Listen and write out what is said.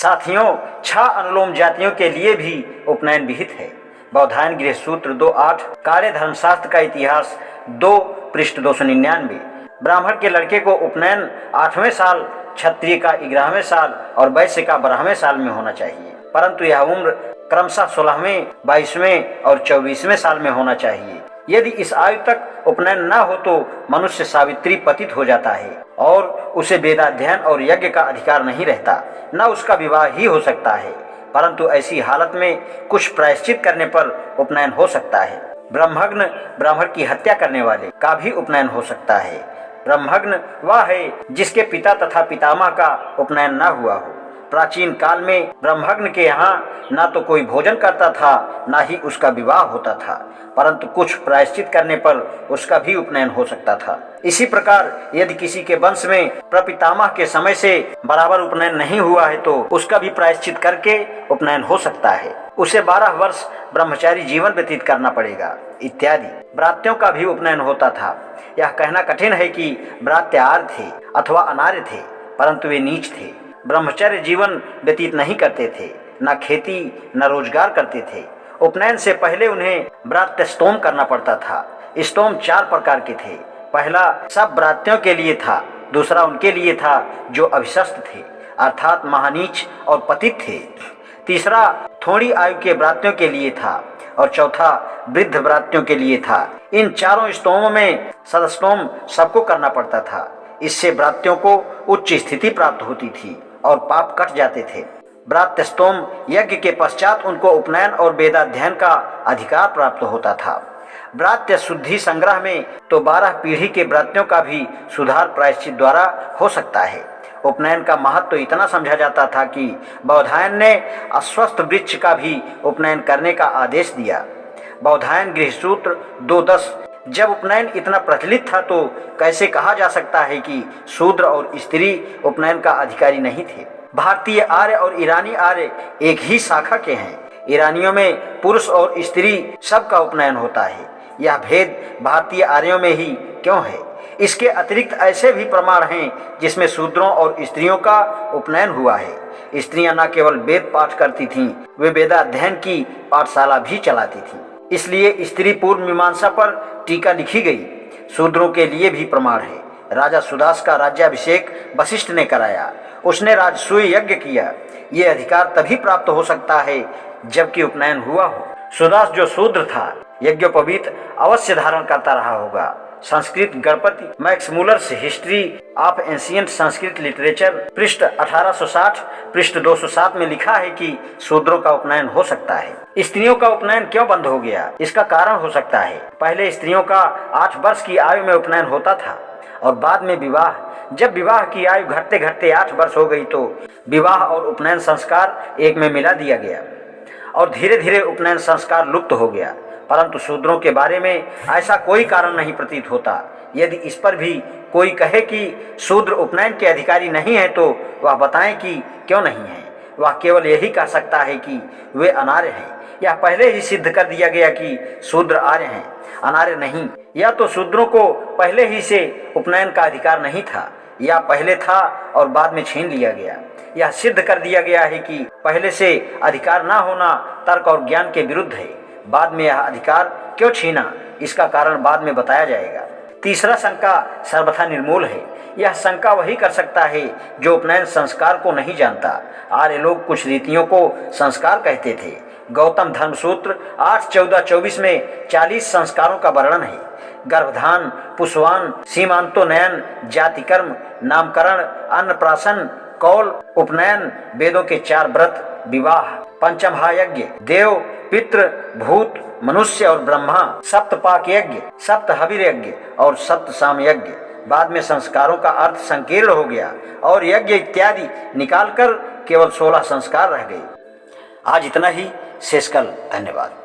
साथियों, 6 अनुलोम जातियों के लिए भी उपनयन विहित है। बौधायन गृह सूत्र 2.8, कार्य धर्मशास्त्र का इतिहास 2 पृष्ठ 299। ब्राह्मण के लड़के को उपनयन 8वें साल, क्षत्रिय का 11वें साल और वैश्य का 12वें साल में होना चाहिए, परंतु यह उम्र क्रमशः 16वें, 22वें और 24वें साल में होना चाहिए। यदि इस आयु तक उपनयन न हो तो मनुष्य सावित्री पतित हो जाता है और उसे वेदाध्ययन और यज्ञ का अधिकार नहीं रहता, न उसका विवाह ही हो सकता है। परंतु ऐसी हालत में कुछ प्रायश्चित करने पर उपनयन हो सकता है। ब्रह्मग्न, ब्राह्मण की हत्या करने वाले का भी उपनयन हो सकता है। ब्रह्मग्न वह है जिसके पिता तथा पितामह का उपनयन न हुआ हो। प्राचीन काल में ब्रह्मग्न के यहाँ न तो कोई भोजन करता था, न ही उसका विवाह होता था, परंतु कुछ प्रायश्चित करने पर उसका भी उपनयन हो सकता था। इसी प्रकार यदि किसी के वंश में प्रपितामह के समय से बराबर उपनयन नहीं हुआ है तो उसका भी प्रायश्चित करके उपनयन हो सकता है। उसे 12 वर्ष ब्रह्मचारी जीवन व्यतीत करना पड़ेगा इत्यादि। ब्रात्यों का भी उपनयन होता था। यह कहना कठिन है कि ब्रात्य आर्य थे अथवा अनार्य थे, परंतु वे नीच थे। ब्रह्मचर्य जीवन व्यतीत नहीं करते थे, न खेती न रोजगार करते थे। उपनयन से पहले उन्हें ब्रात्य स्तोम करना पड़ता था। स्तोम 4 प्रकार के थे। पहला सब ब्रात्यों के लिए था, दूसरा उनके लिए था जो अभिशस्त थे अर्थात महानीच और पतित थे, तीसरा थोड़ी आयु के ब्रात्यों के लिए था और चौथा वृद्ध ब्रात्यों के लिए था। इन चारों स्तोमों में सदस्तोम सबको करना पड़ता था। इससे ब्रात्यों को उच्च स्थिति प्राप्त होती थी और पाप कट जाते थे। ब्रात्य स्तोम यज्ञ के पश्चात उनको उपनयन और वेदाध्ययन का अधिकार प्राप्त होता था। ब्रात्य शुद्धि संग्रह में तो 12 पीढ़ी के ब्रात्यों का भी सुधार प्रायश्चित द्वारा हो सकता है। उपनयन का महत्व तो इतना समझा जाता था कि बौधायन ने अस्वस्थ वृक्ष का भी उपनयन करने का आदेश दिया। बौधायन गृह सूत्र 2.10। जब उपनयन इतना प्रचलित था तो कैसे कहा जा सकता है कि शूद्र और स्त्री उपनयन का अधिकारी नहीं थे। भारतीय आर्य और ईरानी आर्य एक ही शाखा के हैं। ईरानियों में पुरुष और स्त्री सबका उपनयन होता है। यह भेद भारतीय आर्यों में ही क्यों है? इसके अतिरिक्त ऐसे भी प्रमाण हैं जिसमें शूद्रों और स्त्रियों का उपनयन हुआ है। स्त्रियां न केवल वेद पाठ करती थीं, वे वेदाध्ययन की पाठशाला भी चलाती थीं। इसलिए स्त्री पूर्व मीमांसा पर टीका लिखी गई। शूद्रों के लिए भी प्रमाण है। राजा सुदास का राज्याभिषेक वशिष्ठ ने कराया। उसने राजसूय यज्ञ किया। ये अधिकार तभी प्राप्त हो सकता है जबकि उपनयन हुआ हो। सुदास जो शूद्र था, यज्ञोपवीत अवश्य धारण करता रहा होगा। Sanskrit Ganapati Max Muller's history of ancient Sanskrit literature पृष्ठ 1860 पृष्ठ 207 में लिखा है कि शूद्रों का उपनयन हो सकता है। स्त्रियों का उपनयन क्यों बंद हो गया? इसका कारण हो सकता है पहले स्त्रियों का 8 वर्ष की आयु में उपनयन होता था और बाद में विवाह। जब विवाह की आयु घटते घटते 8 वर्ष हो गई तो विवाह और उपनयन संस्कार एक में मिला दिया गया और धीरे धीरे उपनयन संस्कार लुप्त हो गया। परंतु शूद्रों के बारे में ऐसा कोई कारण नहीं प्रतीत होता। यदि इस पर भी कोई कहे कि शूद्र उपनयन के अधिकारी नहीं है तो वह बताएं कि क्यों नहीं है। वह केवल यही कह सकता है कि वे अनार्य हैं। यह पहले ही सिद्ध कर दिया गया कि शूद्र आर्य हैं, अनार्य नहीं। या तो शूद्रों को पहले ही से उपनयन का अधिकार नहीं था या पहले था और बाद में छीन लिया गया। यह सिद्ध कर दिया गया है कि पहले से अधिकार न होना तर्क और ज्ञान के विरुद्ध है। बाद में यह अधिकार क्यों छीना, इसका कारण बाद में बताया जाएगा। तीसरा शंका सर्वथा निर्मूल है। यह शंका वही कर सकता है जो उपनयन संस्कार को नहीं जानता। आर्य लोग कुछ रीतियों को संस्कार कहते थे। गौतम धर्मसूत्र 8.14-24 में 40 संस्कारों का वर्णन है। गर्भधान, पुष्वान, सीमांतोनयन, जातिकर्म, नामकरण, अन्नप्राशन, कौल, उपनयन, वेदों के 4 व्रत, विवाह, पंचमहायज्ञ, देव, पितृ, भूत, मनुष्य और ब्रह्मा, सप्तपाक यज्ञ, सप्त हविर यज्ञ और सप्त साम यज्ञ। बाद में संस्कारों का अर्थ संकीर्ण हो गया और यज्ञ इत्यादि निकालकर केवल 16 संस्कार रह गए। आज इतना ही, शेष कल। धन्यवाद।